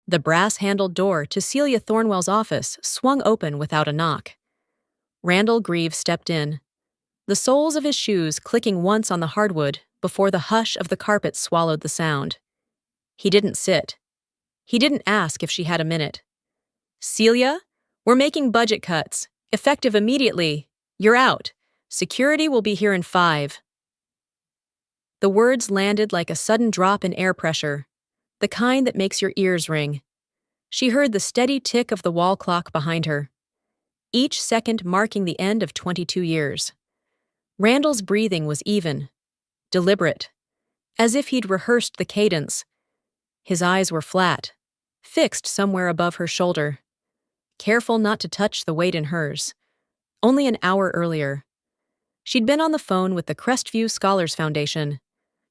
The brass-handled door to Celia Thornwell's office swung open without a knock. Randall Grieve stepped in, the soles of his shoes clicking once on the hardwood before the hush of the carpet swallowed the sound. He didn't sit. He didn't ask if she had a minute. "Celia, we're making budget cuts. Effective immediately. You're out. Security will be here in 5." The words landed like a sudden drop in air pressure, the kind that makes your ears ring. She heard the steady tick of the wall clock behind her, each second marking the end of 22 years. Randall's breathing was even, deliberate, as if he'd rehearsed the cadence. His eyes were flat, fixed somewhere above her shoulder, careful not to touch the weight in hers. Only an hour earlier, she'd been on the phone with the Crestview Scholars Foundation,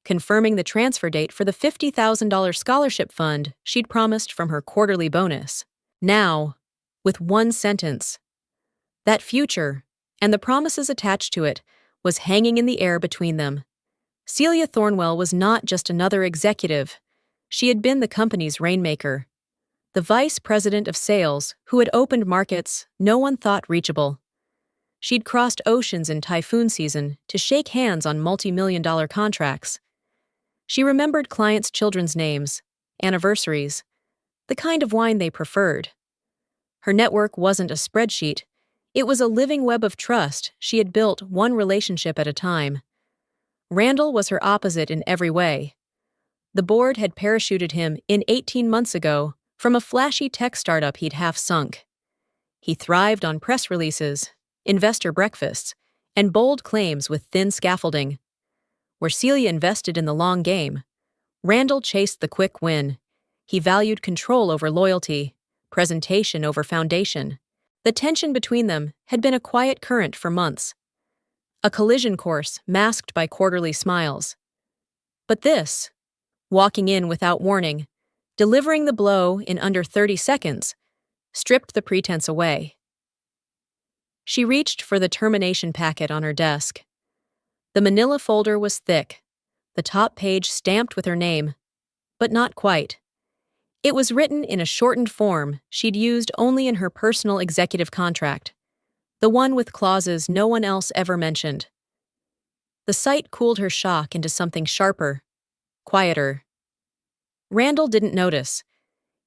confirming the transfer date for the $50,000 scholarship fund she'd promised from her quarterly bonus. Now, with one sentence, that future, and the promises attached to it, was hanging in the air between them. Celia Thornwell was not just another executive. She had been the company's rainmaker, the vice president of sales who had opened markets no one thought reachable. She'd crossed oceans in typhoon season to shake hands on multi-million-dollar contracts. She remembered clients' children's names, anniversaries, the kind of wine they preferred. Her network wasn't a spreadsheet. It was a living web of trust she had built one relationship at a time. Randall was her opposite in every way. The board had parachuted him in 18 months ago from a flashy tech startup he'd half sunk. He thrived on press releases, investor breakfasts, and bold claims with thin scaffolding. Where Celia invested in the long game, Randall chased the quick win. He valued control over loyalty, presentation over foundation. The tension between them had been a quiet current for months, a collision course masked by quarterly smiles. But this, walking in without warning, delivering the blow in under 30 seconds, stripped the pretense away. She reached for the termination packet on her desk. The manila folder was thick, the top page stamped with her name, but not quite. It was written in a shortened form she'd used only in her personal executive contract, the one with clauses no one else ever mentioned. The sight cooled her shock into something sharper, quieter. Randall didn't notice.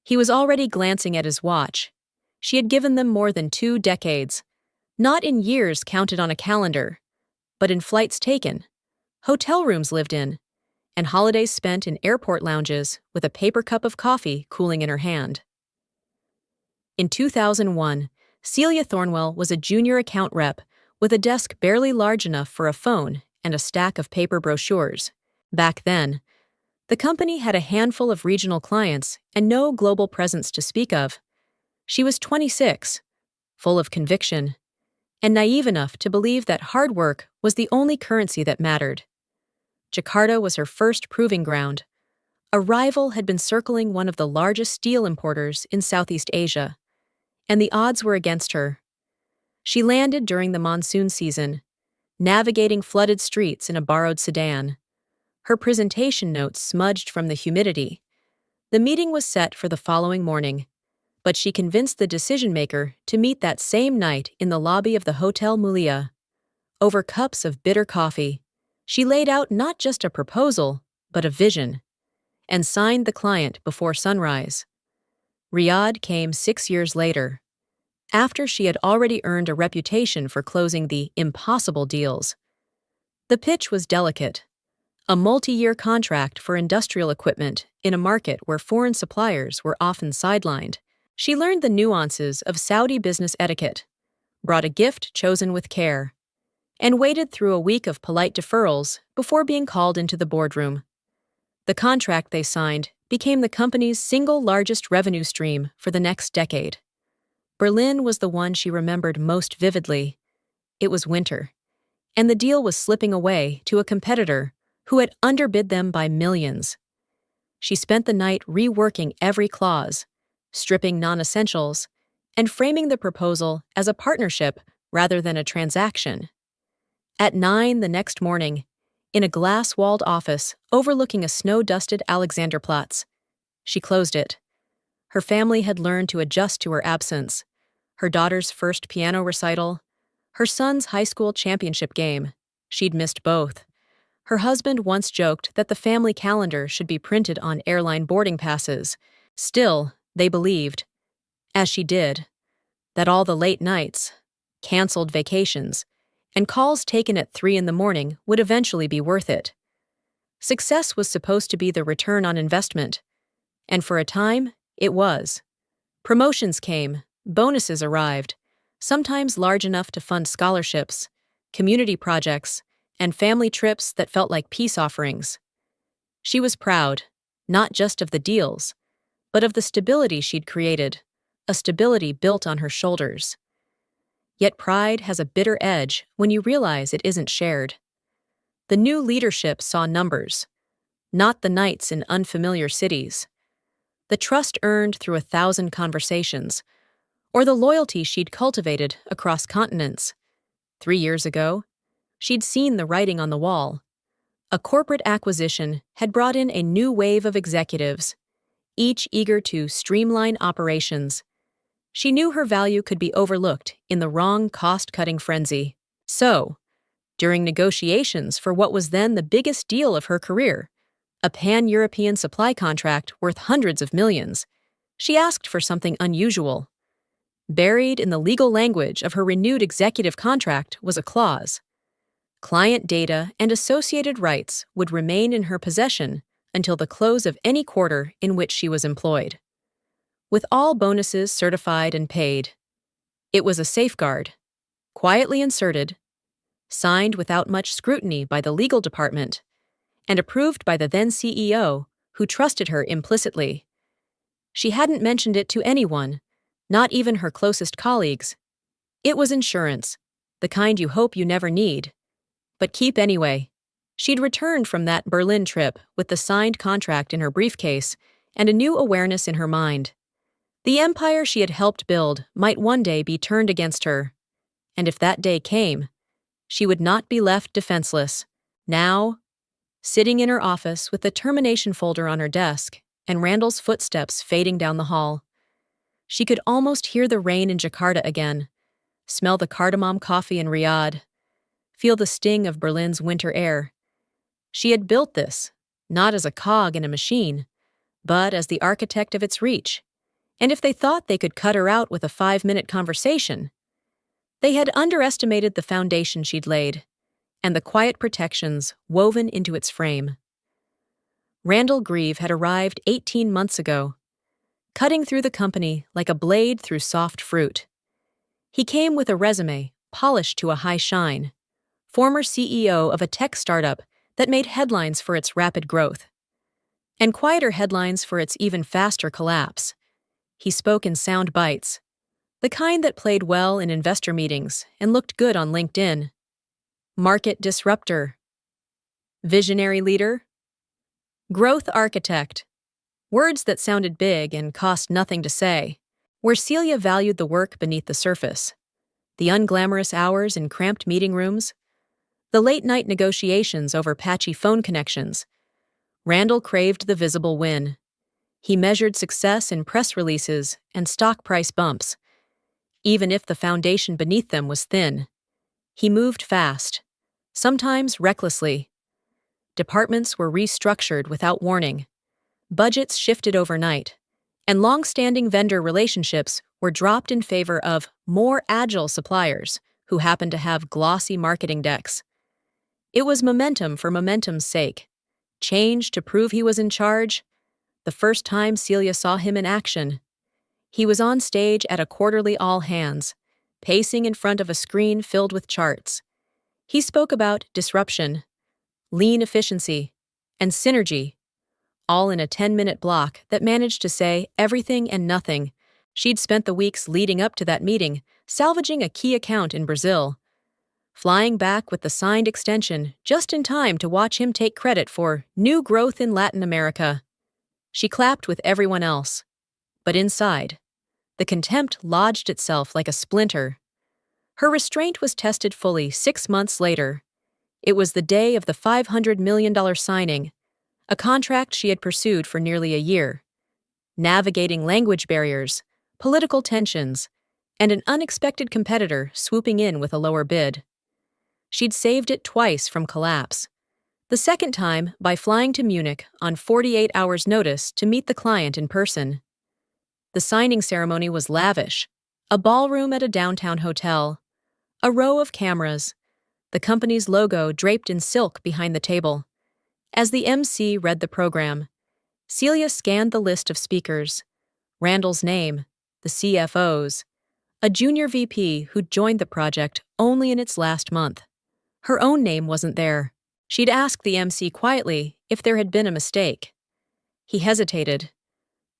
He was already glancing at his watch. She had given them more than 2 decades, not in years counted on a calendar, but in flights taken, hotel rooms lived in, and holidays spent in airport lounges with a paper cup of coffee cooling in her hand. In 2001, Celia Thornwell was a junior account rep with a desk barely large enough for a phone and a stack of paper brochures. Back then, the company had a handful of regional clients and no global presence to speak of. She was 26, full of conviction, and naive enough to believe that hard work was the only currency that mattered. Jakarta was her first proving ground. A rival had been circling one of the largest steel importers in Southeast Asia, and the odds were against her. She landed during the monsoon season, navigating flooded streets in a borrowed sedan, her presentation notes smudged from the humidity. The meeting was set for the following morning, but she convinced the decision-maker to meet that same night in the lobby of the Hotel Mulia. Over cups of bitter coffee, she laid out not just a proposal, but a vision, and signed the client before sunrise. Riyadh came 6 years later, after she had already earned a reputation for closing the impossible deals. The pitch was delicate, a multi-year contract for industrial equipment in a market where foreign suppliers were often sidelined. She learned the nuances of Saudi business etiquette, brought a gift chosen with care, and waited through a week of polite deferrals before being called into the boardroom. The contract they signed became the company's single largest revenue stream for the next decade. Berlin was the one she remembered most vividly. It was winter, and the deal was slipping away to a competitor who had underbid them by millions. She spent the night reworking every clause, stripping non-essentials, and framing the proposal as a partnership rather than a transaction. At 9 the next morning, in a glass-walled office overlooking a snow-dusted Alexanderplatz, she closed it. Her family had learned to adjust to her absence. Her daughter's first piano recital, her son's high school championship game. She'd missed both. Her husband once joked that the family calendar should be printed on airline boarding passes. Still, they believed, as she did, that all the late nights, canceled vacations, and calls taken at 3 in the morning would eventually be worth it. Success was supposed to be the return on investment, and for a time, it was. Promotions came, bonuses arrived, sometimes large enough to fund scholarships, community projects, and family trips that felt like peace offerings. She was proud, not just of the deals, but of the stability she'd created, a stability built on her shoulders. Yet pride has a bitter edge when you realize it isn't shared. The new leadership saw numbers, not the nights in unfamiliar cities, the trust earned through 1,000 conversations, or the loyalty she'd cultivated across continents. 3 years ago, she'd seen the writing on the wall. A corporate acquisition had brought in a new wave of executives, each eager to streamline operations. She knew her value could be overlooked in the wrong cost-cutting frenzy. So, during negotiations for what was then the biggest deal of her career, a pan-European supply contract worth hundreds of millions, she asked for something unusual. Buried in the legal language of her renewed executive contract was a clause. Client data and associated rights would remain in her possession until the close of any quarter in which she was employed. With all bonuses certified and paid, it was a safeguard, quietly inserted, signed without much scrutiny by the legal department, and approved by the then CEO, who trusted her implicitly. She hadn't mentioned it to anyone, not even her closest colleagues. It was insurance, the kind you hope you never need, but keep anyway. She'd returned from that Berlin trip with the signed contract in her briefcase and a new awareness in her mind. The empire she had helped build might one day be turned against her, and if that day came, she would not be left defenseless. Now, sitting in her office with the termination folder on her desk and Randall's footsteps fading down the hall, she could almost hear the rain in Jakarta again, smell the cardamom coffee in Riyadh, feel the sting of Berlin's winter air. She had built this, not as a cog in a machine, but as the architect of its reach. And if they thought they could cut her out with a 5-minute conversation, they had underestimated the foundation she'd laid and the quiet protections woven into its frame. Randall Grieve had arrived 18 months ago, cutting through the company like a blade through soft fruit. He came with a resume polished to a high shine, former CEO of a tech startup that made headlines for its rapid growth, and quieter headlines for its even faster collapse. He spoke in sound bites, the kind that played well in investor meetings and looked good on LinkedIn. Market disruptor, visionary leader, growth architect, words that sounded big and cost nothing to say. Where Celia valued the work beneath the surface, the unglamorous hours in cramped meeting rooms, the late-night negotiations over patchy phone connections, Randall craved the visible win. He measured success in press releases and stock price bumps, even if the foundation beneath them was thin. He moved fast, sometimes recklessly. Departments were restructured without warning, budgets shifted overnight, and long-standing vendor relationships were dropped in favor of more agile suppliers who happened to have glossy marketing decks. It was momentum for momentum's sake, change to prove he was in charge. The first time Celia saw him in action, he was on stage at a quarterly all-hands, pacing in front of a screen filled with charts. He spoke about disruption, lean efficiency, and synergy, all in a 10-minute block that managed to say everything and nothing. She'd spent the weeks leading up to that meeting salvaging a key account in Brazil, flying back with the signed extension just in time to watch him take credit for new growth in Latin America. She clapped with everyone else, but inside, the contempt lodged itself like a splinter. Her restraint was tested fully 6 months later. It was the day of the $500 million signing, a contract she had pursued for nearly a year. navigating language barriers, political tensions, and an unexpected competitor swooping in with a lower bid. She'd saved it twice from collapse. The second time by flying to Munich on 48 hours' notice to meet the client in person. The signing ceremony was lavish, a ballroom at a downtown hotel, a row of cameras, the company's logo draped in silk behind the table. As the MC read the program, Celia scanned the list of speakers. Randall's name, the CFO's, a junior VP who'd joined the project only in its last month. Her own name wasn't there. She'd asked the MC quietly if there had been a mistake. He hesitated,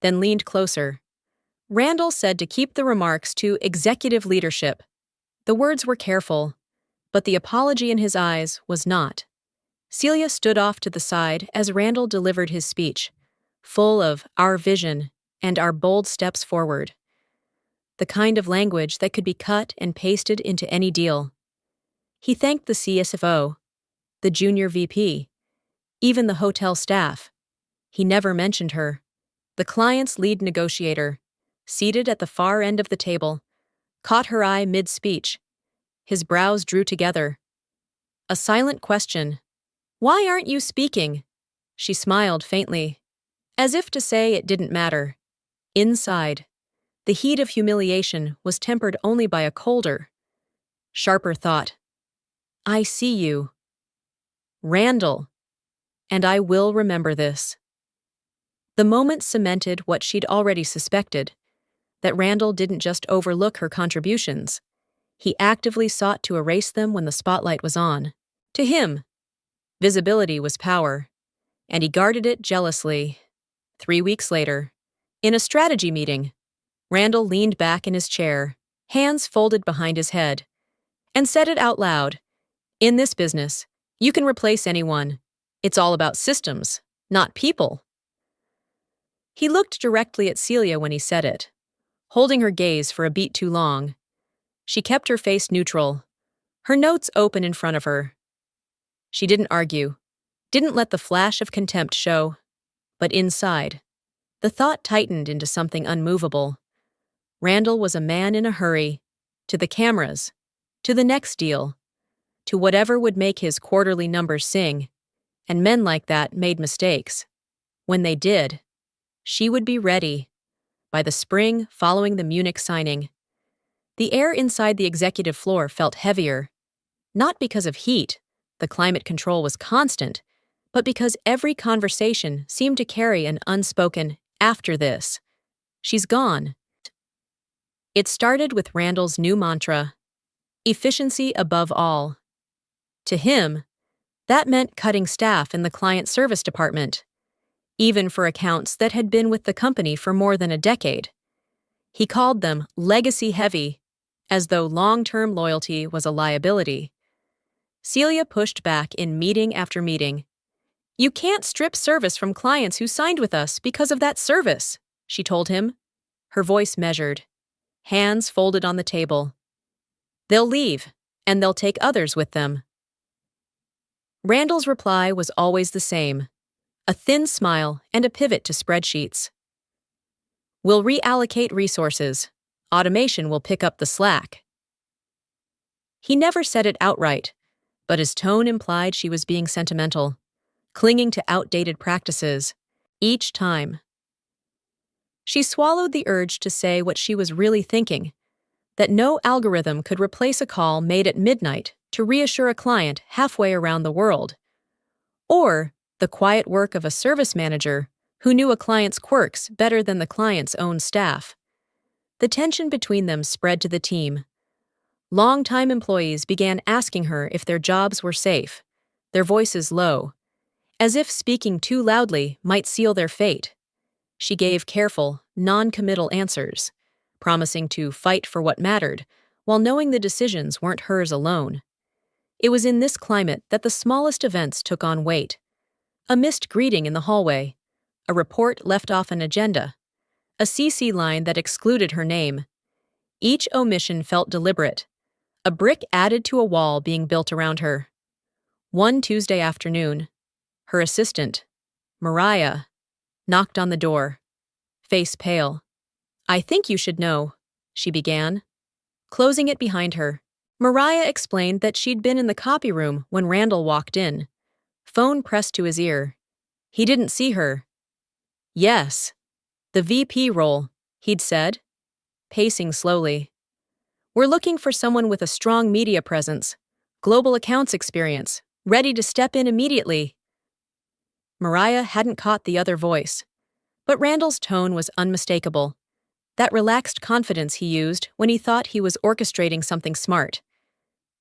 then leaned closer. Randall said to keep the remarks to executive leadership. The words were careful, but the apology in his eyes was not. Celia stood off to the side as Randall delivered his speech, full of our vision and our bold steps forward. The kind of language that could be cut and pasted into any deal. He thanked the CFO, the junior VP, even the hotel staff. He never mentioned her. The client's lead negotiator, seated at the far end of the table, caught her eye mid-speech. His brows drew together. A silent question. "Why aren't you speaking?" She smiled faintly, as if to say it didn't matter. Inside, the heat of humiliation was tempered only by a colder, sharper thought. I see you. Randall. And I will remember this. The moment cemented what she'd already suspected, that Randall didn't just overlook her contributions. He actively sought to erase them when the spotlight was on. To him, visibility was power, and he guarded it jealously. 3 weeks later, in a strategy meeting, Randall leaned back in his chair, hands folded behind his head, and said it out loud. In this business, you can replace anyone. It's all about systems, not people. He looked directly at Celia when he said it, holding her gaze for a beat too long. She kept her face neutral, her notes open in front of her. She didn't argue, didn't let the flash of contempt show. But inside, the thought tightened into something unmovable. Randall was a man in a hurry, to the cameras, to the next deal, to whatever would make his quarterly numbers sing, and men like that made mistakes. When they did, she would be ready. By the spring following the Munich signing, the air inside the executive floor felt heavier, not because of heat, the climate control was constant, but because every conversation seemed to carry an unspoken, after this. She's gone. It started with Randall's new mantra, efficiency above all. To him, that meant cutting staff in the client service department, even for accounts that had been with the company for more than a decade. He called them legacy-heavy, as though long-term loyalty was a liability. Celia pushed back in meeting after meeting. You can't strip service from clients who signed with us because of that service, she told him, her voice measured, hands folded on the table. They'll leave, and they'll take others with them. Randall's reply was always the same, a thin smile and a pivot to spreadsheets. We'll reallocate resources. Automation will pick up the slack. He never said it outright, but his tone implied she was being sentimental, clinging to outdated practices, each time. She swallowed the urge to say what she was really thinking, that no algorithm could replace a call made at midnight to reassure a client halfway around the world, or the quiet work of a service manager who knew a client's quirks better than the client's own staff. The tension between them spread to the team. Long-time employees began asking her if their jobs were safe, their voices low, as if speaking too loudly might seal their fate. She gave careful, non-committal answers, promising to fight for what mattered, while knowing the decisions weren't hers alone. It was in this climate that the smallest events took on weight. A missed greeting in the hallway, a report left off an agenda, a CC line that excluded her name. Each omission felt deliberate, a brick added to a wall being built around her. One Tuesday afternoon, her assistant, Mariah, knocked on the door. face pale. "I think you should know," she began, closing it behind her. Mariah explained that she'd been in the copy room when Randall walked in, phone pressed to his ear. He didn't see her. "Yes, the VP role," he'd said, pacing slowly. "We're looking for someone with a strong media presence, global accounts experience, ready to step in immediately." Mariah hadn't caught the other voice, but Randall's tone was unmistakable. That relaxed confidence he used when he thought he was orchestrating something smart.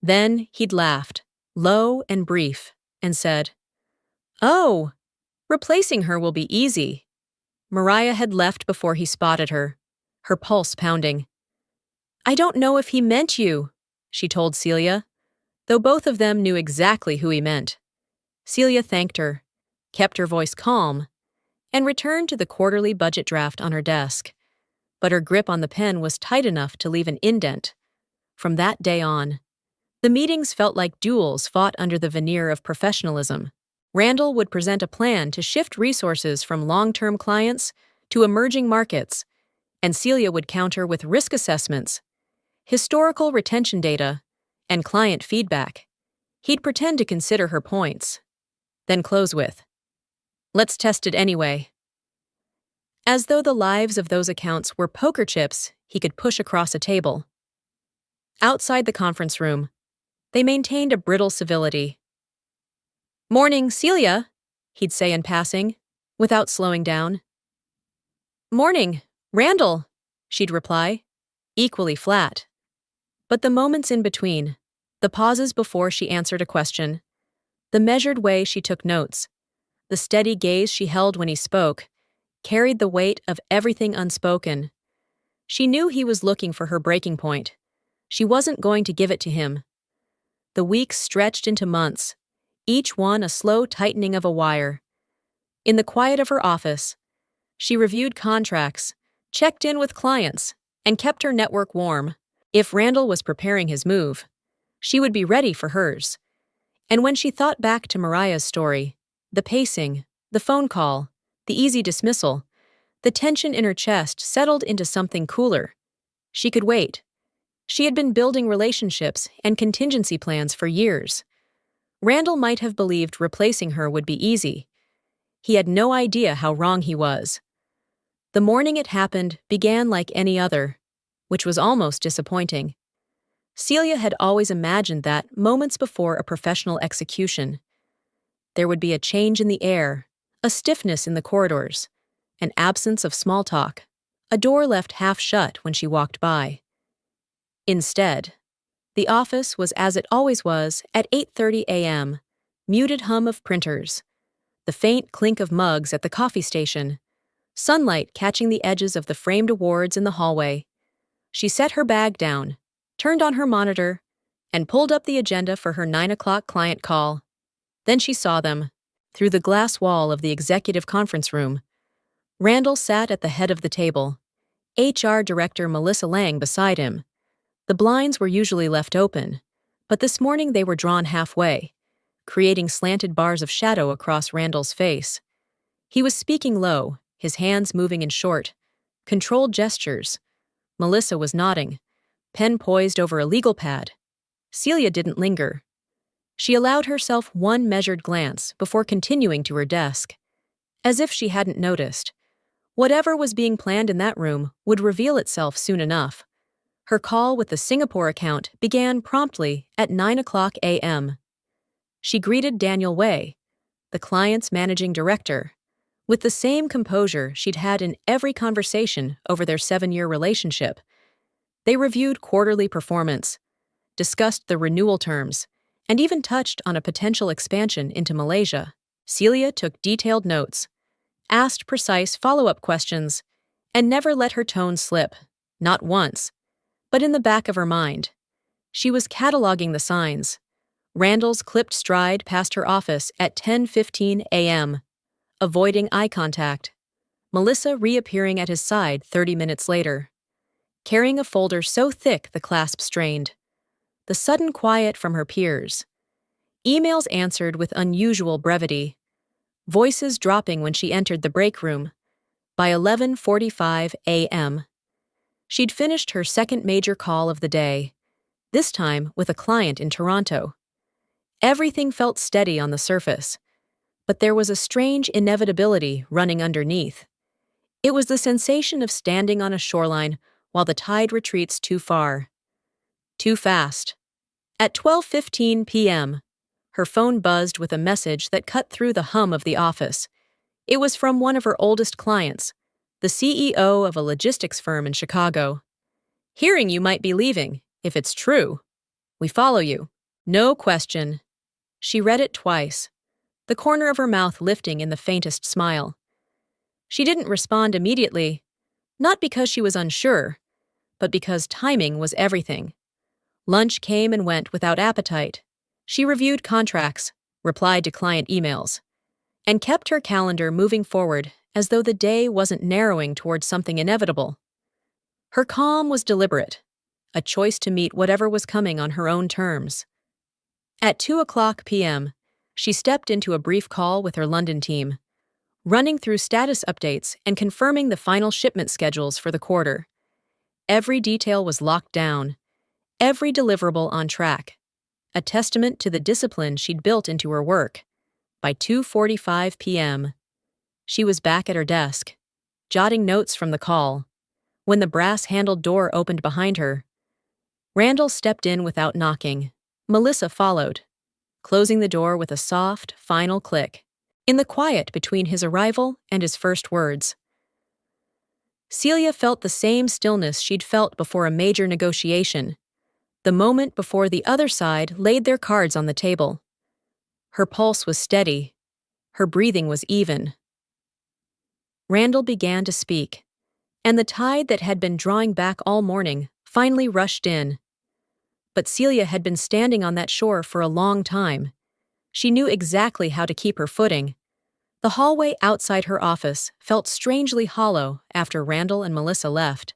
Then he'd laughed, low and brief, and said, "Oh, replacing her will be easy." Mariah had left before he spotted her, her pulse pounding. "I don't know if he meant you," she told Celia, though both of them knew exactly who he meant. Celia thanked her, kept her voice calm, and returned to the quarterly budget draft on her desk. But her grip on the pen was tight enough to leave an indent. From that day on, the meetings felt like duels fought under the veneer of professionalism. Randall would present a plan to shift resources from long-term clients to emerging markets, and Celia would counter with risk assessments, historical retention data, and client feedback. He'd pretend to consider her points, then close with, "Let's test it anyway." As though the lives of those accounts were poker chips he could push across a table. Outside the conference room, they maintained a brittle civility. "Morning, Celia," he'd say in passing, without slowing down. "Morning, Randall," she'd reply, equally flat. But the moments in between, the pauses before she answered a question, the measured way she took notes, the steady gaze she held when he spoke, carried the weight of everything unspoken. She knew he was looking for her breaking point. She wasn't going to give it to him. The weeks stretched into months, each one a slow tightening of a wire. In the quiet of her office, she reviewed contracts, checked in with clients, and kept her network warm. If Randall was preparing his move, she would be ready for hers. And when she thought back to Mariah's story, the pacing, the phone call, the easy dismissal, the tension in her chest settled into something cooler. She could wait. She had been building relationships and contingency plans for years. Randall might have believed replacing her would be easy. He had no idea how wrong he was. The morning it happened began like any other, which was almost disappointing. Celia had always imagined that moments before a professional execution. There would be a change in the air, a stiffness in the corridors, an absence of small talk, a door left half shut when she walked by. Instead, the office was as it always was at 8:30 a.m., muted hum of printers, the faint clink of mugs at the coffee station, sunlight catching the edges of the framed awards in the hallway. She set her bag down, turned on her monitor, and pulled up the agenda for her 9 o'clock client call. Then she saw them, through the glass wall of the executive conference room. Randall sat at the head of the table, HR Director Melissa Lang beside him. The blinds were usually left open, but this morning they were drawn halfway, creating slanted bars of shadow across Randall's face. He was speaking low, his hands moving in short, controlled gestures. Melissa was nodding, pen poised over a legal pad. Celia didn't linger. She allowed herself one measured glance before continuing to her desk. As if she hadn't noticed, whatever was being planned in that room would reveal itself soon enough. Her call with the Singapore account began promptly at 9 o'clock a.m. She greeted Daniel Way, the client's managing director, with the same composure she'd had in every conversation over their 7-year relationship. They reviewed quarterly performance, discussed the renewal terms, and even touched on a potential expansion into Malaysia. Celia took detailed notes, asked precise follow-up questions, and never let her tone slip, not once. But in the back of her mind, she was cataloging the signs. Randall's clipped stride past her office at 10:15 a.m., avoiding eye contact. Melissa reappearing at his side 30 minutes later, carrying a folder so thick the clasp strained. The sudden quiet from her peers. Emails answered with unusual brevity. Voices dropping when she entered the break room. by 11:45 a.m. She'd finished her second major call of the day, this time with a client in Toronto. Everything felt steady on the surface, but there was a strange inevitability running underneath. It was the sensation of standing on a shoreline while the tide retreats too far. Too fast. At 12:15 p.m., her phone buzzed with a message that cut through the hum of the office. It was from one of her oldest clients, the CEO of a logistics firm in Chicago. "Hearing you might be leaving. If it's true, we follow you. No question." She read it twice, the corner of her mouth lifting in the faintest smile. She didn't respond immediately, not because she was unsure, but because timing was everything. Lunch came and went without appetite. She reviewed contracts, replied to client emails, and kept her calendar moving forward as though the day wasn't narrowing towards something inevitable. Her calm was deliberate, a choice to meet whatever was coming on her own terms. At 2:00 p.m., she stepped into a brief call with her London team, running through status updates and confirming the final shipment schedules for the quarter. Every detail was locked down, every deliverable on track, a testament to the discipline she'd built into her work. By 2:45 p.m., she was back at her desk, jotting notes from the call, when the brass-handled door opened behind her. Randall stepped in without knocking. Melissa followed, closing the door with a soft, final click, in the quiet between his arrival and his first words. Celia felt the same stillness she'd felt before a major negotiation, the moment before the other side laid their cards on the table. Her pulse was steady. Her breathing was even. Randall began to speak, and the tide that had been drawing back all morning finally rushed in. But Celia had been standing on that shore for a long time. She knew exactly how to keep her footing. The hallway outside her office felt strangely hollow after Randall and Melissa left.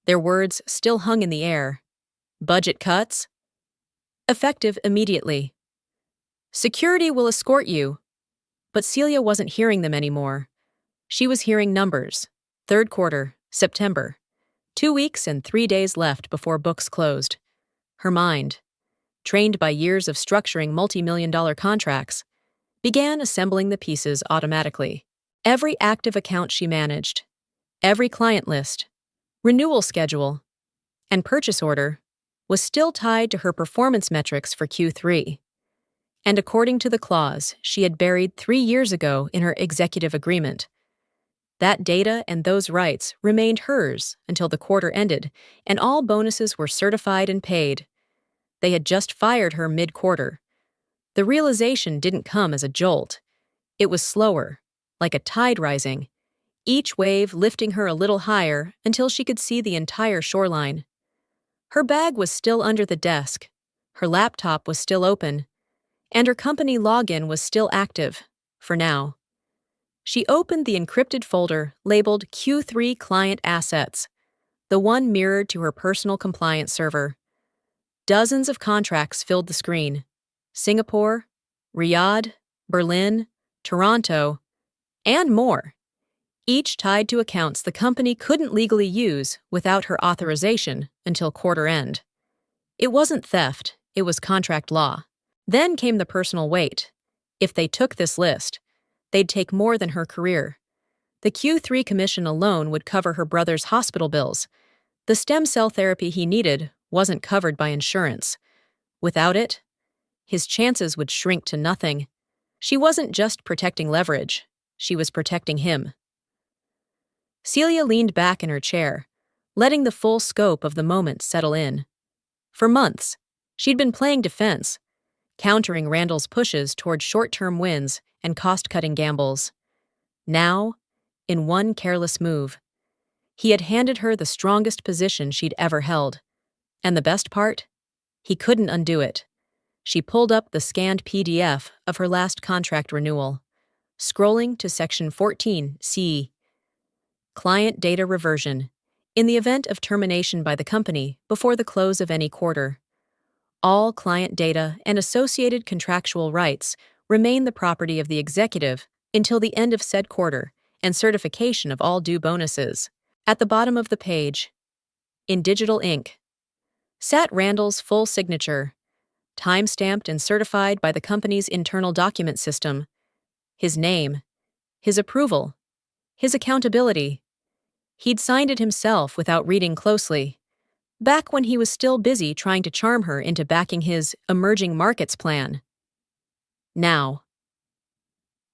Their words still hung in the air. Budget cuts? Effective immediately. Security will escort you. But Celia wasn't hearing them anymore. She was hearing numbers. Third quarter, September. 2 weeks and 3 days left before books closed. Her mind, trained by years of structuring multi-million-dollar contracts, began assembling the pieces automatically. Every active account she managed, every client list, renewal schedule, and purchase order was still tied to her performance metrics for Q3. And according to the clause she had buried 3 years ago in her executive agreement, that data and those rights remained hers until the quarter ended and all bonuses were certified and paid. They had just fired her mid-quarter. The realization didn't come as a jolt. It was slower, like a tide rising, each wave lifting her a little higher until she could see the entire shoreline. Her bag was still under the desk, her laptop was still open, and her company login was still active, for now. She opened the encrypted folder labeled Q3 Client Assets, the one mirrored to her personal compliance server. Dozens of contracts filled the screen. Singapore, Riyadh, Berlin, Toronto, and more, each tied to accounts the company couldn't legally use without her authorization until quarter end. It wasn't theft, it was contract law. Then came the personal weight. If they took this list, they'd take more than her career. The Q3 commission alone would cover her brother's hospital bills. The stem cell therapy he needed wasn't covered by insurance. Without it, his chances would shrink to nothing. She wasn't just protecting leverage, she was protecting him. Celia leaned back in her chair, letting the full scope of the moment settle in. For months, she'd been playing defense, countering Randall's pushes toward short-term wins and cost-cutting gambles. Now, in one careless move, he had handed her the strongest position she'd ever held. And the best part? He couldn't undo it. She pulled up the scanned PDF of her last contract renewal, scrolling to section 14C. Client data reversion, in the event of termination by the company before the close of any quarter. All client data and associated contractual rights remain the property of the executive until the end of said quarter and certification of all due bonuses. At the bottom of the page, in digital ink, sat Randall's full signature, time-stamped and certified by the company's internal document system. His name, his approval, his accountability. He'd signed it himself without reading closely, back when he was still busy trying to charm her into backing his emerging markets plan. Now,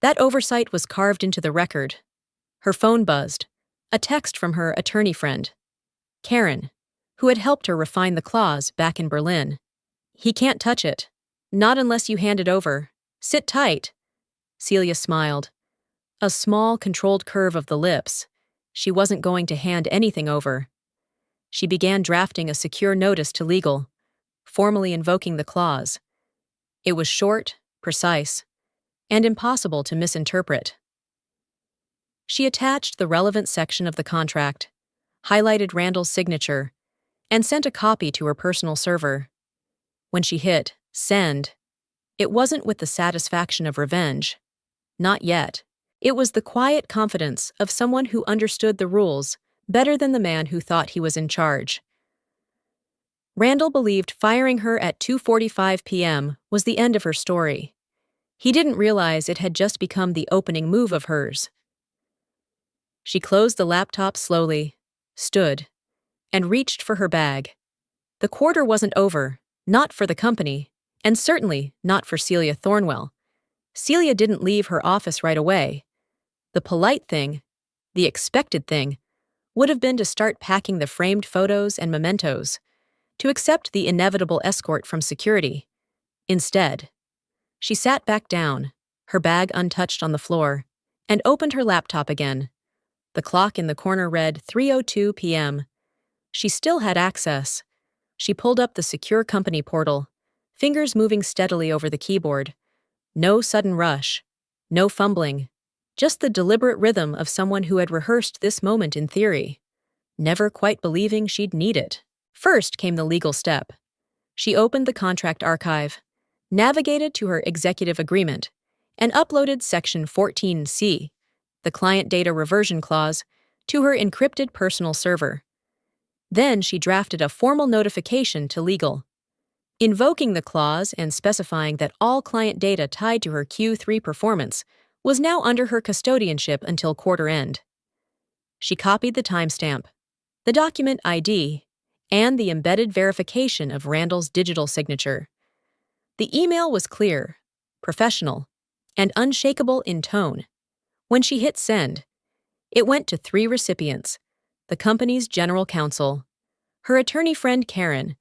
that oversight was carved into the record. Her phone buzzed, a text from her attorney friend, Karen, who had helped her refine the clause back in Berlin. "He can't touch it. Not unless you hand it over. Sit tight." Celia smiled. A small, controlled curve of the lips. She wasn't going to hand anything over. She began drafting a secure notice to legal, formally invoking the clause. It was short, precise, and impossible to misinterpret. She attached the relevant section of the contract, highlighted Randall's signature, and sent a copy to her personal server. When she hit send, it wasn't with the satisfaction of revenge. Not yet. It was the quiet confidence of someone who understood the rules better than the man who thought he was in charge. Randall believed firing her at 2:45 p.m. was the end of her story. He didn't realize it had just become the opening move of hers. She closed the laptop slowly, stood, and reached for her bag. The quarter wasn't over, not for the company, and certainly not for Celia Thornwell. Celia didn't leave her office right away. The polite thing, the expected thing, would have been to start packing the framed photos and mementos, to accept the inevitable escort from security. Instead, she sat back down, her bag untouched on the floor, and opened her laptop again. The clock in the corner read 3:02 p.m. She still had access. She pulled up the secure company portal, fingers moving steadily over the keyboard. No sudden rush, no fumbling, just the deliberate rhythm of someone who had rehearsed this moment in theory, never quite believing she'd need it. First came the legal step. She opened the contract archive, navigated to her executive agreement, and uploaded Section 14C, the client data reversion clause, to her encrypted personal server. Then she drafted a formal notification to legal, invoking the clause and specifying that all client data tied to her Q3 performance was now under her custodianship until quarter end. She copied the timestamp, the document ID, and the embedded verification of Randall's digital signature. The email was clear, professional, and unshakable in tone. When she hit send, it went to 3 recipients: the company's general counsel, her attorney friend Karen,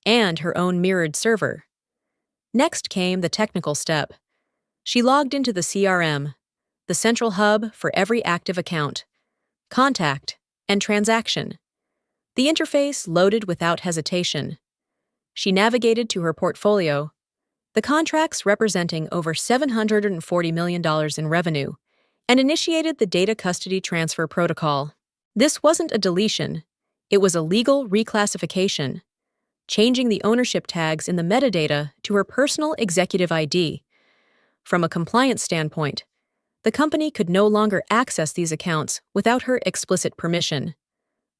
and her own mirrored server. Next came the technical step. She logged into the CRM, the central hub for every active account, contact, and transaction. The interface loaded without hesitation. She navigated to her portfolio, the contracts representing over $740 million in revenue, and initiated the data custody transfer protocol. This wasn't a deletion, it was a legal reclassification, changing the ownership tags in the metadata to her personal executive ID. From a compliance standpoint, the company could no longer access these accounts without her explicit permission.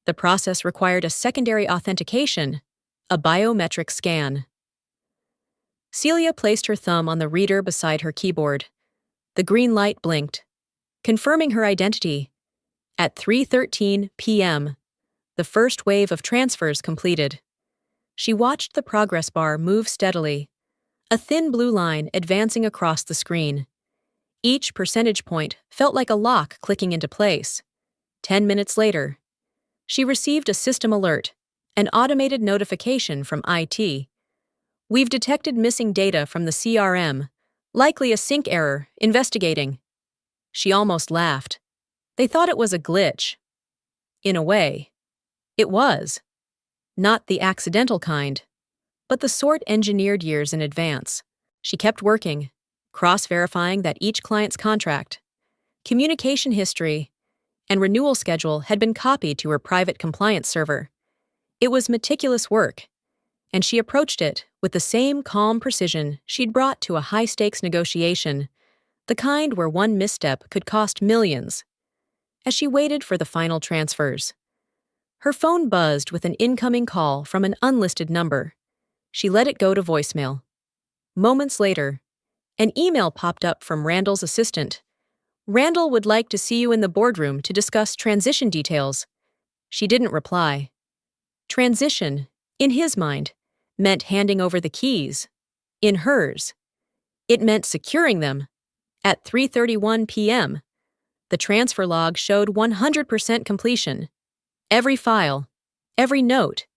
The process required a secondary authentication, a biometric scan. Celia placed her thumb on the reader beside her keyboard. The green light blinked, confirming her identity. At 3:13 p.m., the first wave of transfers completed. She watched the progress bar move steadily, a thin blue line advancing across the screen. Each percentage point felt like a lock clicking into place. 10 minutes later, she received a system alert, an automated notification from IT. "We've detected missing data from the CRM, likely a sync error, investigating." She almost laughed. They thought it was a glitch. In a way, it was. Not the accidental kind, but the sort engineered years in advance. She kept working, cross-verifying that each client's contract, communication history, and renewal schedule had been copied to her private compliance server. It was meticulous work, and she approached it with the same calm precision she'd brought to a high-stakes negotiation, the kind where one misstep could cost millions. as she waited for the final transfers. Her phone buzzed with an incoming call from an unlisted number. She let it go to voicemail. Moments later, an email popped up from Randall's assistant. Randall would like to see you in the boardroom to discuss transition details. She didn't reply. Transition, in his mind, meant handing over the keys. In hers, it meant securing them. At 3:31 p.m., the transfer log showed 100% completion. Every file, every note,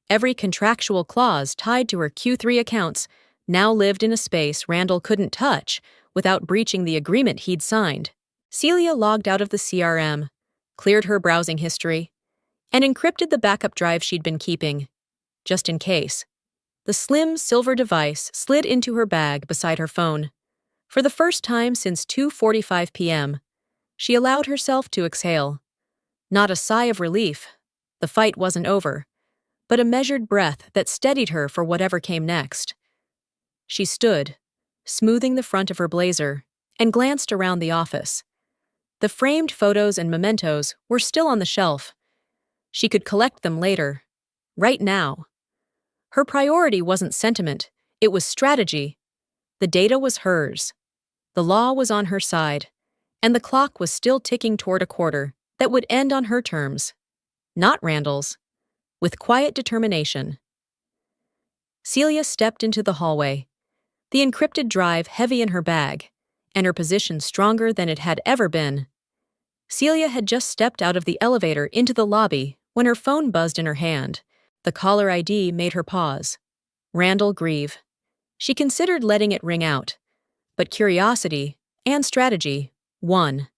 every contractual clause tied to her Q3 accounts now lived in a space Randall couldn't touch without breaching the agreement he'd signed. Celia logged out of the CRM, cleared her browsing history, and encrypted the backup drive she'd been keeping, just in case. The slim silver device slid into her bag beside her phone. For the first time since 2:45 p.m., she allowed herself to exhale. Not a sigh of relief. The fight wasn't over, but a measured breath that steadied her for whatever came next. She stood, smoothing the front of her blazer, and glanced around the office. The framed photos and mementos were still on the shelf. She could collect them later. Right now. Her priority wasn't sentiment, it was strategy. The data was hers. The law was on her side, and the clock was still ticking toward a quarter that would end on her terms. Not Randall's. With quiet determination. Celia stepped into the hallway, the encrypted drive heavy in her bag, and her position stronger than it had ever been. Celia had just stepped out of the elevator into the lobby when her phone buzzed in her hand. The caller ID made her pause. Randall Grieve. She considered letting it ring out, but curiosity and strategy won.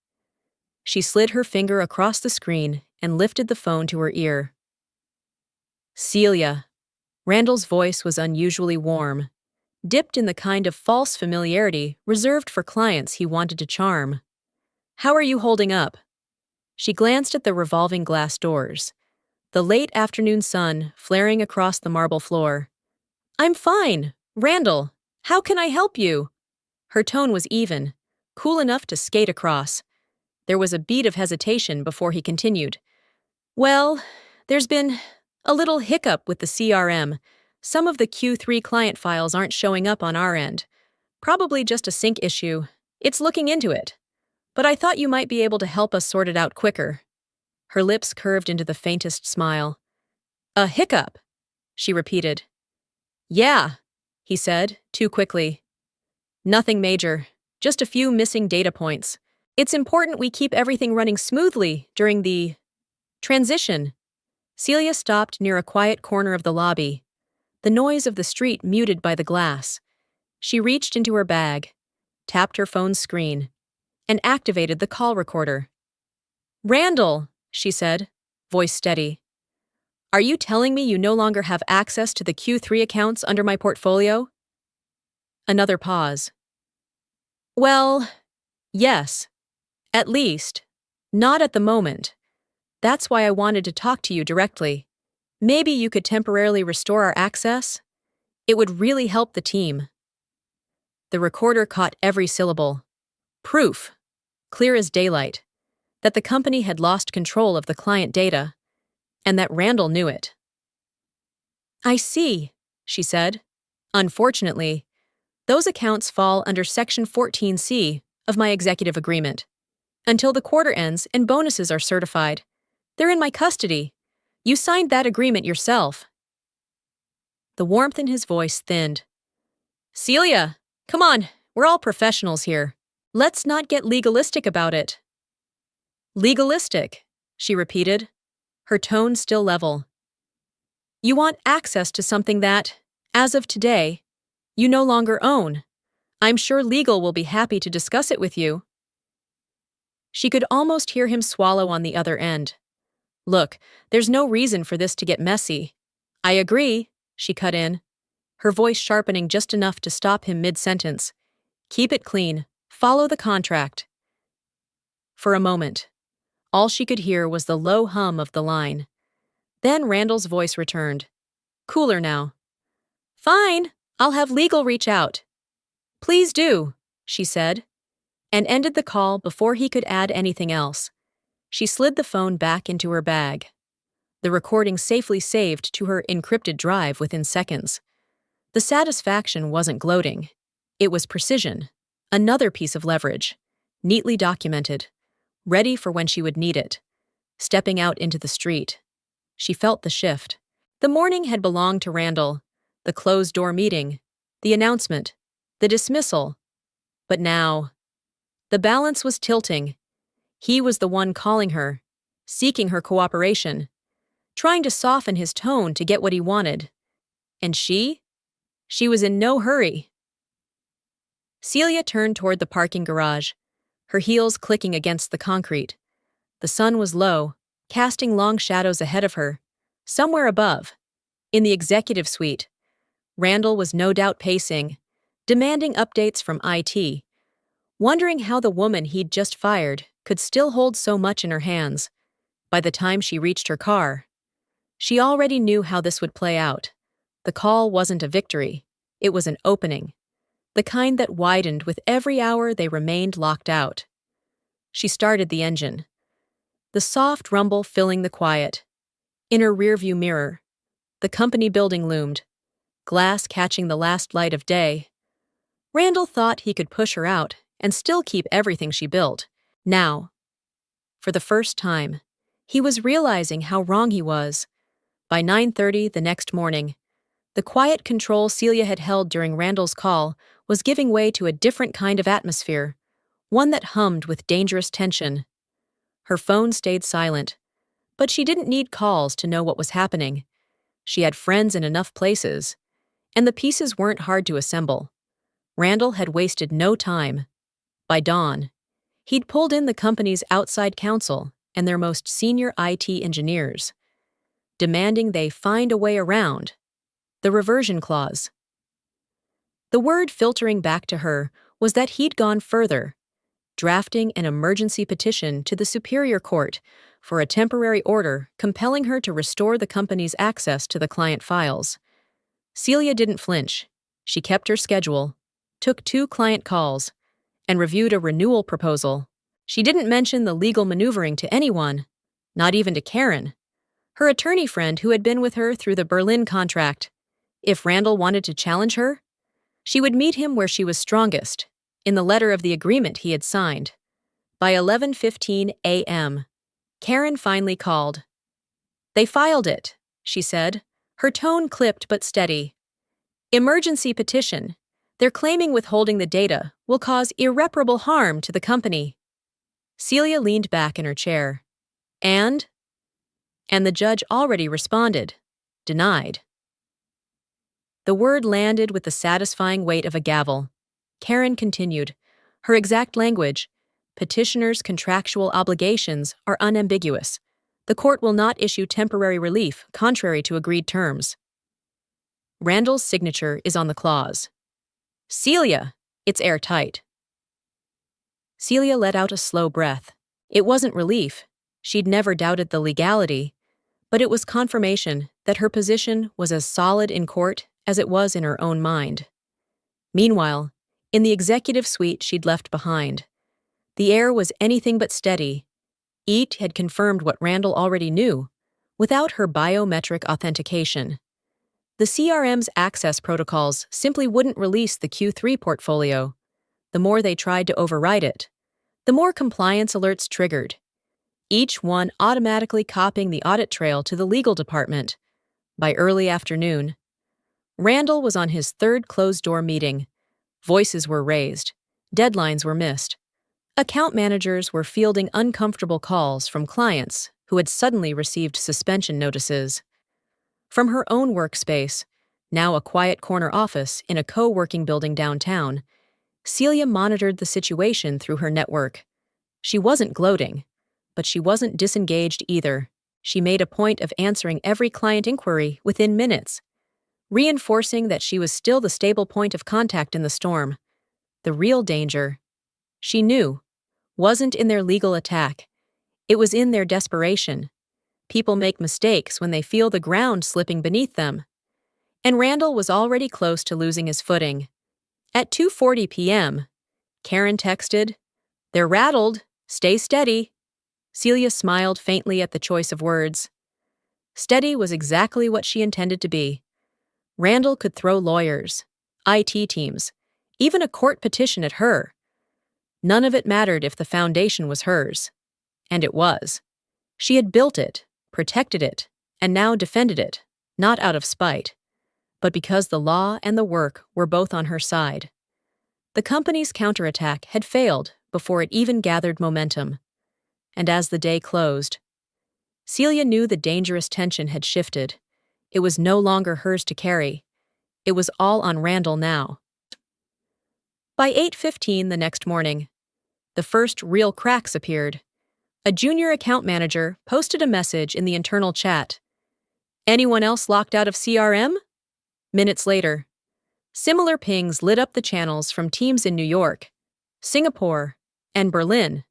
She slid her finger across the screen and lifted the phone to her ear. Celia. Randall's voice was unusually warm, dipped in the kind of false familiarity reserved for clients he wanted to charm. How are you holding up? She glanced at the revolving glass doors, the late afternoon sun flaring across the marble floor. I'm fine, Randall. How can I help you? Her tone was even, cool enough to skate across. There was a beat of hesitation before he continued. Well, there's been a little hiccup with the CRM. Some of the Q3 client files aren't showing up on our end. Probably just a sync issue. It's looking into it. But I thought you might be able to help us sort it out quicker. Her lips curved into the faintest smile. A hiccup, she repeated. Yeah, he said, too quickly. Nothing major, just a few missing data points. It's important we keep everything running smoothly during the transition. Celia stopped near a quiet corner of the lobby, the noise of the street muted by the glass. She reached into her bag, tapped her phone's screen, and activated the call recorder. Randall, she said, voice steady. Are you telling me you no longer have access to the Q3 accounts under my portfolio? Another pause. Well, yes. At least. Not at the moment. That's why I wanted to talk to you directly. Maybe you could temporarily restore our access? It would really help the team. The recorder caught every syllable. Proof, clear as daylight, that the company had lost control of the client data, and that Randall knew it. I see, she said. Unfortunately, those accounts fall under Section 14C of my executive agreement. Until the quarter ends and bonuses are certified, they're in my custody. You signed that agreement yourself. The warmth in his voice thinned. Celia, come on, we're all professionals here. Let's not get legalistic about it. Legalistic, she repeated, her tone still level. You want access to something that, as of today, you no longer own. I'm sure legal will be happy to discuss it with you. She could almost hear him swallow on the other end. Look, there's no reason for this to get messy. I agree, she cut in, her voice sharpening just enough to stop him mid-sentence. Keep it clean. Follow the contract. For a moment, all she could hear was the low hum of the line. Then Randall's voice returned. Cooler now. Fine, I'll have legal reach out. Please do, she said, and ended the call before he could add anything else. She slid the phone back into her bag, the recording safely saved to her encrypted drive within seconds. The satisfaction wasn't gloating. It was precision. Another piece of leverage, neatly documented, ready for when she would need it. Stepping out into the street, she felt the shift. The morning had belonged to Randall, the closed-door meeting, the announcement, the dismissal. But now, the balance was tilting. He was the one calling her, seeking her cooperation, trying to soften his tone to get what he wanted. And she? She was in no hurry. Celia turned toward the parking garage, her heels clicking against the concrete. The sun was low, casting long shadows ahead of her. Somewhere above, in the executive suite, Randall was no doubt pacing, demanding updates from IT, wondering how the woman he'd just fired could still hold so much in her hands. By the time she reached her car, she already knew how this would play out. The call wasn't a victory, it was an opening, the kind that widened with every hour they remained locked out. She started the engine, the soft rumble filling the quiet. In her rearview mirror, the company building loomed, glass catching the last light of day. Randall thought he could push her out and still keep everything she built. Now, for the first time, he was realizing how wrong he was. By 9:30 the next morning, the quiet control Celia had held during Randall's call was giving way to a different kind of atmosphere, one that hummed with dangerous tension. Her phone stayed silent, but she didn't need calls to know what was happening. She had friends in enough places, and the pieces weren't hard to assemble. Randall had wasted no time. By dawn, he'd pulled in the company's outside counsel and their most senior IT engineers, demanding they find a way around the reversion clause. The word filtering back to her was that he'd gone further, drafting an emergency petition to the Superior Court for a temporary order compelling her to restore the company's access to the client files. Celia didn't flinch. She kept her schedule, took 2 client calls, and reviewed a renewal proposal. She didn't mention the legal maneuvering to anyone, not even to Karen, her attorney friend who had been with her through the Berlin contract. If Randall wanted to challenge her, she would meet him where she was strongest, in the letter of the agreement he had signed. By 11:15 a.m., Karen finally called. "They filed it," she said, her tone clipped but steady. "Emergency petition. They're claiming withholding the data will cause irreparable harm to the company." Celia leaned back in her chair. And the judge already responded. Denied. The word landed with the satisfying weight of a gavel. Karen continued, her exact language, "Petitioner's contractual obligations are unambiguous. The court will not issue temporary relief contrary to agreed terms." Randall's signature is on the clause. "Celia, it's airtight." Celia let out a slow breath. It wasn't relief. She'd never doubted the legality, but it was confirmation that her position was as solid in court as it was in her own mind. Meanwhile, in the executive suite she'd left behind, the air was anything but steady. Each had confirmed what Randall already knew, without her biometric authentication. The CRM's access protocols simply wouldn't release the Q3 portfolio. The more they tried to override it, the more compliance alerts triggered, each one automatically copying the audit trail to the legal department. By early afternoon, Randall was on his 3rd closed-door meeting. Voices were raised. Deadlines were missed. Account managers were fielding uncomfortable calls from clients who had suddenly received suspension notices. From her own workspace, now a quiet corner office in a co-working building downtown, Celia monitored the situation through her network. She wasn't gloating, but she wasn't disengaged either. She made a point of answering every client inquiry within minutes, reinforcing that she was still the stable point of contact in the storm. The real danger, she knew, wasn't in their legal attack. It was in their desperation. People make mistakes when they feel the ground slipping beneath them. And Randall was already close to losing his footing. At 2:40 p.m., Karen texted, "They're rattled. Stay steady." Celia smiled faintly at the choice of words. Steady was exactly what she intended to be. Randall could throw lawyers, IT teams, even a court petition at her. None of it mattered if the foundation was hers. And it was. She had built it, protected it, and now defended it, not out of spite, but because the law and the work were both on her side. The company's counterattack had failed before it even gathered momentum. And as the day closed, Celia knew the dangerous tension had shifted. It was no longer hers to carry. It was all on Randall now. By 8:15 the next morning, the first real cracks appeared. A junior account manager posted a message in the internal chat. Anyone else locked out of CRM? Minutes later, similar pings lit up the channels from teams in New York, Singapore, and Berlin.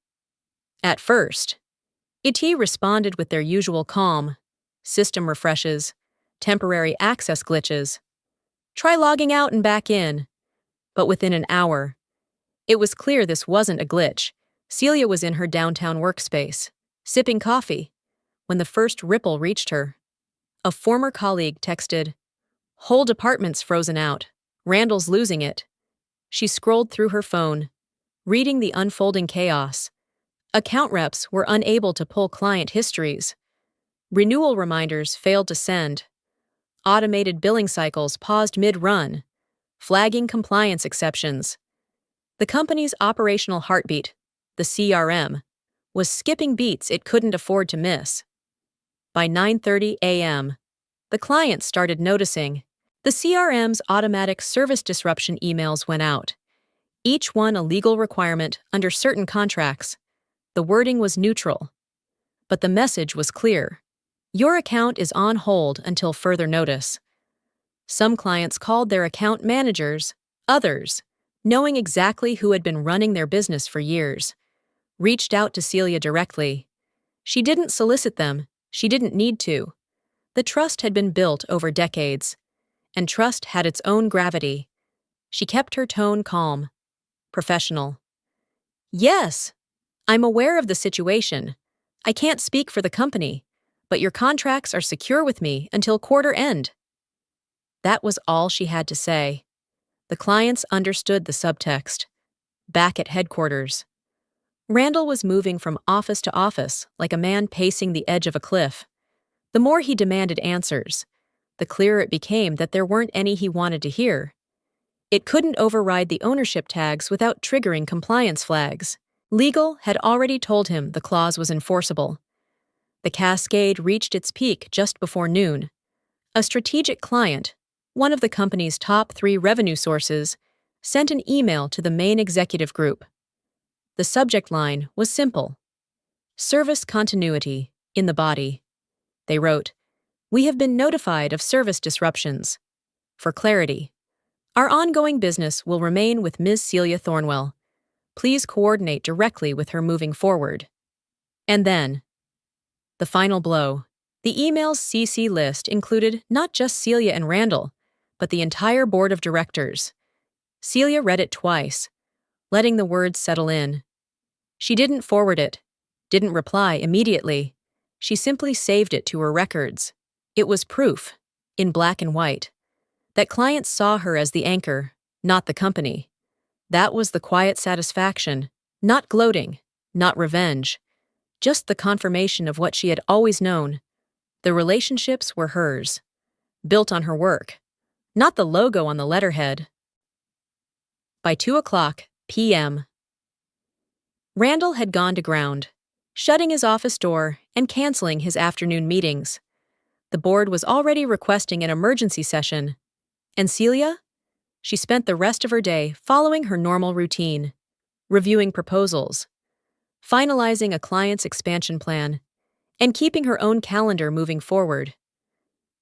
At first, IT responded with their usual calm, system refreshes, temporary access glitches. Try logging out and back in. But within an hour, it was clear this wasn't a glitch. Celia was in her downtown workspace, sipping coffee, when the first ripple reached her. A former colleague texted, "Whole department's frozen out. Randall's losing it." She scrolled through her phone, reading the unfolding chaos. Account reps were unable to pull client histories. Renewal reminders failed to send. Automated billing cycles paused mid-run, flagging compliance exceptions. The company's operational heartbeat, the CRM, was skipping beats it couldn't afford to miss. By 9:30 a.m., the clients started noticing. The CRM's automatic service disruption emails went out, each one a legal requirement under certain contracts. The wording was neutral, but the message was clear. Your account is on hold until further notice. Some clients called their account managers, others, knowing exactly who had been running their business for years, reached out to Celia directly. She didn't solicit them, she didn't need to. The trust had been built over decades, and trust had its own gravity. She kept her tone calm, professional. Yes, I'm aware of the situation. I can't speak for the company, but your contracts are secure with me until quarter end. That was all she had to say. The clients understood the subtext. Back at headquarters, Randall was moving from office to office like a man pacing the edge of a cliff. The more he demanded answers, the clearer it became that there weren't any he wanted to hear. It couldn't override the ownership tags without triggering compliance flags. Legal had already told him the clause was enforceable. The cascade reached its peak just before noon. A strategic client, one of the company's top 3 revenue sources, sent an email to the main executive group. The subject line was simple: service continuity, in the body. They wrote, "We have been notified of service disruptions. For clarity, our ongoing business will remain with Ms. Celia Thornwell. Please coordinate directly with her moving forward." And then, the final blow. The email's CC list included not just Celia and Randall, but the entire board of directors. Celia read it twice, letting the words settle in. She didn't forward it, didn't reply immediately. She simply saved it to her records. It was proof, in black and white, that clients saw her as the anchor, not the company. That was the quiet satisfaction, not gloating, not revenge, just the confirmation of what she had always known. The relationships were hers, built on her work, not the logo on the letterhead. By 2:00 p.m., Randall had gone to ground, shutting his office door and canceling his afternoon meetings. The board was already requesting an emergency session. And Celia? She spent the rest of her day following her normal routine, reviewing proposals, finalizing a client's expansion plan, and keeping her own calendar moving forward.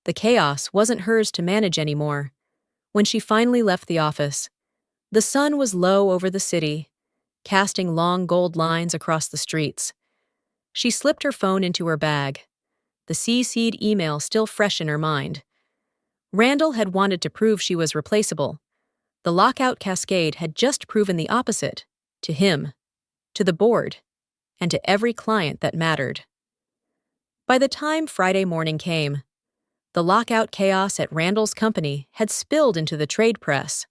The chaos wasn't hers to manage anymore. When she finally left the office, the sun was low over the city, casting long gold lines across the streets. She slipped her phone into her bag, the CC'd email still fresh in her mind. Randall had wanted to prove she was replaceable. The lockout cascade had just proven the opposite, to him, to the board, and to every client that mattered. By the time Friday morning came, the lockout chaos at Randall's company had spilled into the trade press.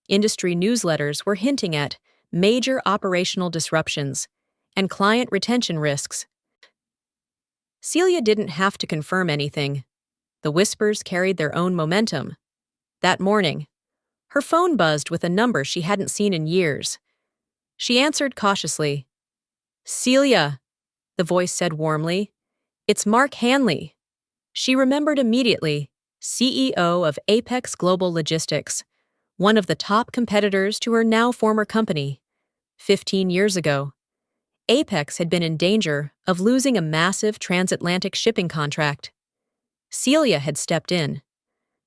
Industry newsletters were hinting at major operational disruptions and client retention risks. Celia didn't have to confirm anything. The whispers carried their own momentum. That morning, her phone buzzed with a number she hadn't seen in years. She answered cautiously. "Celia," the voice said warmly. "It's Mark Hanley." She remembered immediately, CEO of Apex Global Logistics, one of the top competitors to her now former company. 15 years ago, Apex had been in danger of losing a massive transatlantic shipping contract. Celia had stepped in,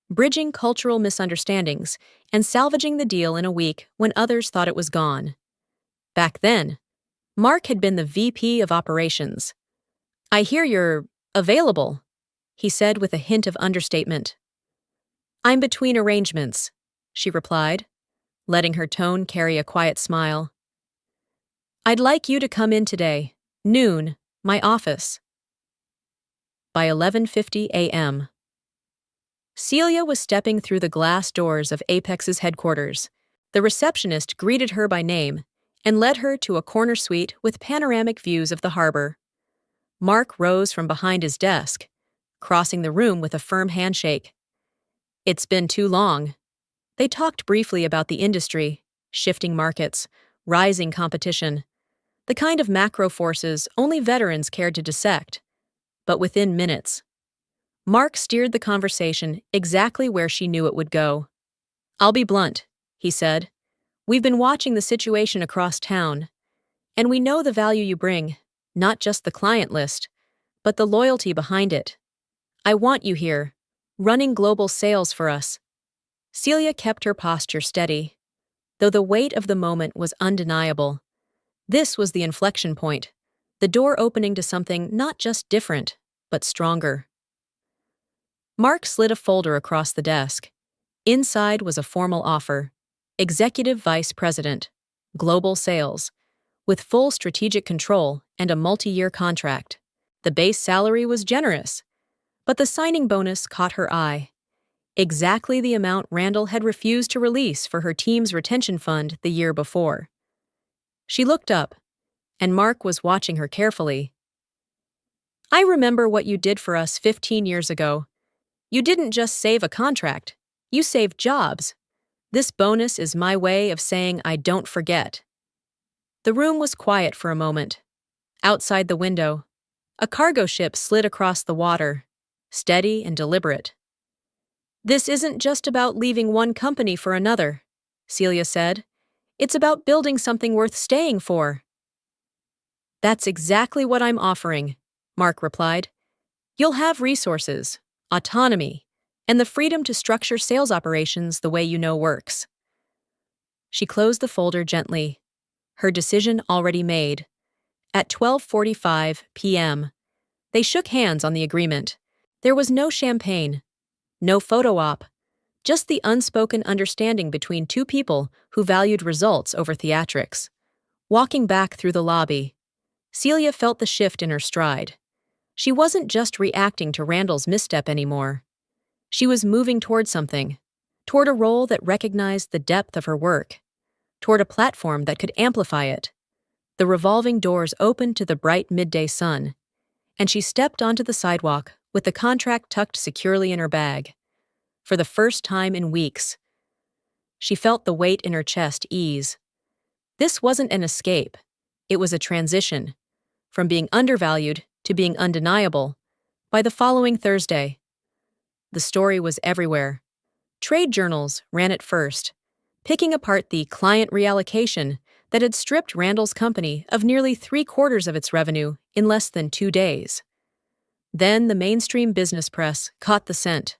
bridging cultural misunderstandings and salvaging the deal in a week when others thought it was gone. Back then, Mark had been the VP of operations. "I hear you're available," he said with a hint of understatement. "I'm between arrangements," she replied, letting her tone carry a quiet smile. "I'd like you to come in today, noon, my office." By 11:50 a.m., Celia was stepping through the glass doors of Apex's headquarters. The receptionist greeted her by name and led her to a corner suite with panoramic views of the harbor. Mark rose from behind his desk, crossing the room with a firm handshake. "It's been too long." They talked briefly about the industry, shifting markets, rising competition, the kind of macro forces only veterans cared to dissect. But within minutes, Mark steered the conversation exactly where she knew it would go. "I'll be blunt," he said. "We've been watching the situation across town, and we know the value you bring, not just the client list, but the loyalty behind it. I want you here, running global sales for us." Celia kept her posture steady, though the weight of the moment was undeniable. This was the inflection point, the door opening to something not just different, but stronger. Mark slid a folder across the desk. Inside was a formal offer: Executive Vice President, Global Sales, with full strategic control and a multi-year contract. The base salary was generous, but the signing bonus caught her eye. Exactly the amount Randall had refused to release for her team's retention fund the year before. She looked up, and Mark was watching her carefully. "I remember what you did for us 15 years ago. You didn't just save a contract, you saved jobs. This bonus is my way of saying I don't forget." The room was quiet for a moment. Outside the window, a cargo ship slid across the water, steady and deliberate. "This isn't just about leaving one company for another," Celia said. "It's about building something worth staying for." "That's exactly what I'm offering," Mark replied. "You'll have resources, autonomy, and the freedom to structure sales operations the way you know works." She closed the folder gently, her decision already made. At 12:45 p.m., they shook hands on the agreement. There was no champagne, no photo op, just the unspoken understanding between two people who valued results over theatrics. Walking back through the lobby, Celia felt the shift in her stride. She wasn't just reacting to Randall's misstep anymore. She was moving toward something, toward a role that recognized the depth of her work, toward a platform that could amplify it. The revolving doors opened to the bright midday sun, and she stepped onto the sidewalk with the contract tucked securely in her bag. For the first time in weeks, she felt the weight in her chest ease. This wasn't an escape. It was a transition, from being undervalued to being undeniable. By the following Thursday, the story was everywhere. Trade journals ran it first, picking apart the client reallocation that had stripped Randall's company of nearly 3/4 of its revenue in less than 2 days. Then the mainstream business press caught the scent.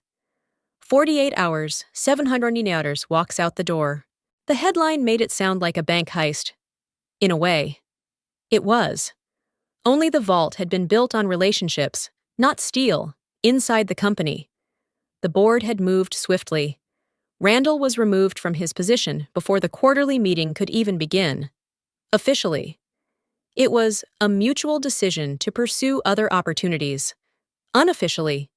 48 hours, 700 hours walks out the door. The headline made it sound like a bank heist. In a way, it was. Only the vault had been built on relationships, not steel, inside the company. The board had moved swiftly. Randall was removed from his position before the quarterly meeting could even begin. Officially. It was a mutual decision to pursue other opportunities. Unofficially,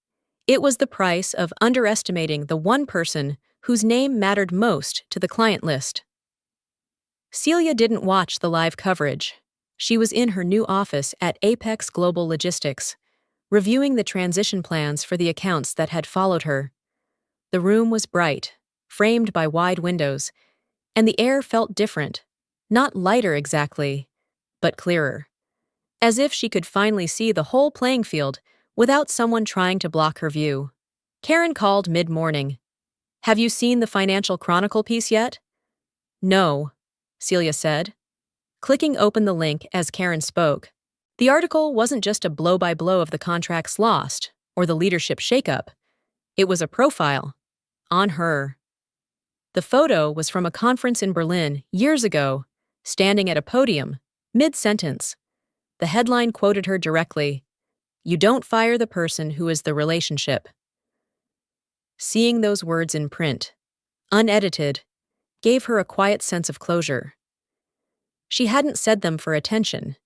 it was the price of underestimating the one person whose name mattered most to the client list. Celia didn't watch the live coverage. She was in her new office at Apex Global Logistics, reviewing the transition plans for the accounts that had followed her. The room was bright, framed by wide windows, and the air felt different, not lighter exactly, but clearer, as if she could finally see the whole playing field without someone trying to block her view. Karen called mid-morning. "Have you seen the Financial Chronicle piece yet?" "No," Celia said, clicking open the link as Karen spoke. The article wasn't just a blow-by-blow of the contracts lost or the leadership shakeup. It was a profile on her. The photo was from a conference in Berlin years ago, standing at a podium, mid-sentence. The headline quoted her directly, "You don't fire the person who is the relationship." Seeing those words in print, unedited, gave her a quiet sense of closure. She hadn't said them for attention.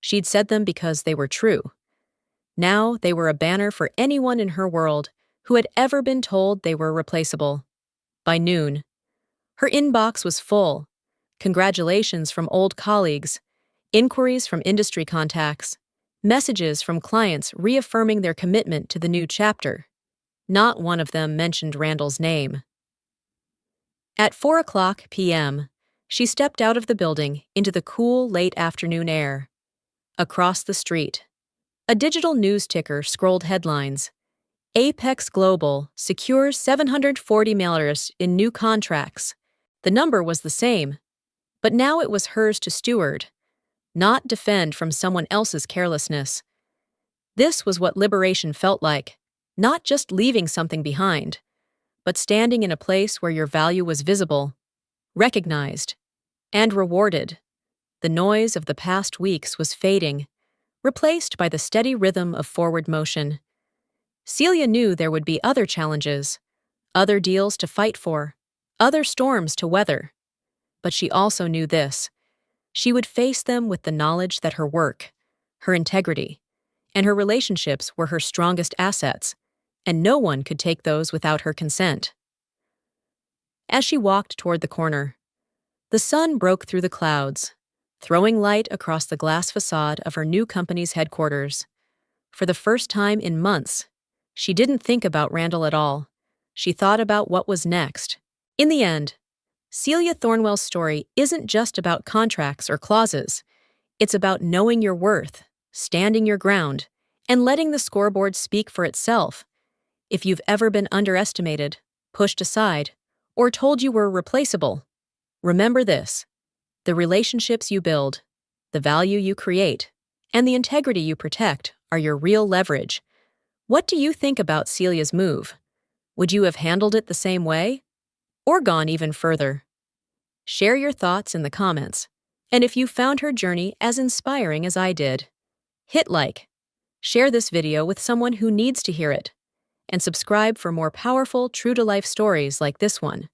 She'd said them because they were true. Now they were a banner for anyone in her world who had ever been told they were replaceable. By noon, her inbox was full. Congratulations from old colleagues, inquiries from industry contacts, messages from clients reaffirming their commitment to the new chapter. Not one of them mentioned Randall's name. At 4:00 p.m., she stepped out of the building into the cool, late afternoon air. Across the street, a digital news ticker scrolled headlines. Apex Global secures $740 in new contracts. The number was the same, but now it was hers to steward, not defend from someone else's carelessness. This was what liberation felt like, not just leaving something behind, but standing in a place where your value was visible, recognized, and rewarded. The noise of the past weeks was fading, replaced by the steady rhythm of forward motion. Celia knew there would be other challenges, other deals to fight for, other storms to weather. But she also knew this. She would face them with the knowledge that her work, her integrity, and her relationships were her strongest assets, and no one could take those without her consent. As she walked toward the corner, the sun broke through the clouds, throwing light across the glass facade of her new company's headquarters. For the first time in months, she didn't think about Randall at all. She thought about what was next. In the end, Celia Thornwell's story isn't just about contracts or clauses. It's about knowing your worth, standing your ground, and letting the scoreboard speak for itself. If you've ever been underestimated, pushed aside, or told you were replaceable, remember this: the relationships you build, the value you create, and the integrity you protect are your real leverage. What do you think about Celia's move? Would you have handled it the same way? Or gone even further? Share your thoughts in the comments. And if you found her journey as inspiring as I did, hit like, share this video with someone who needs to hear it, and subscribe for more powerful, true-to-life stories like this one.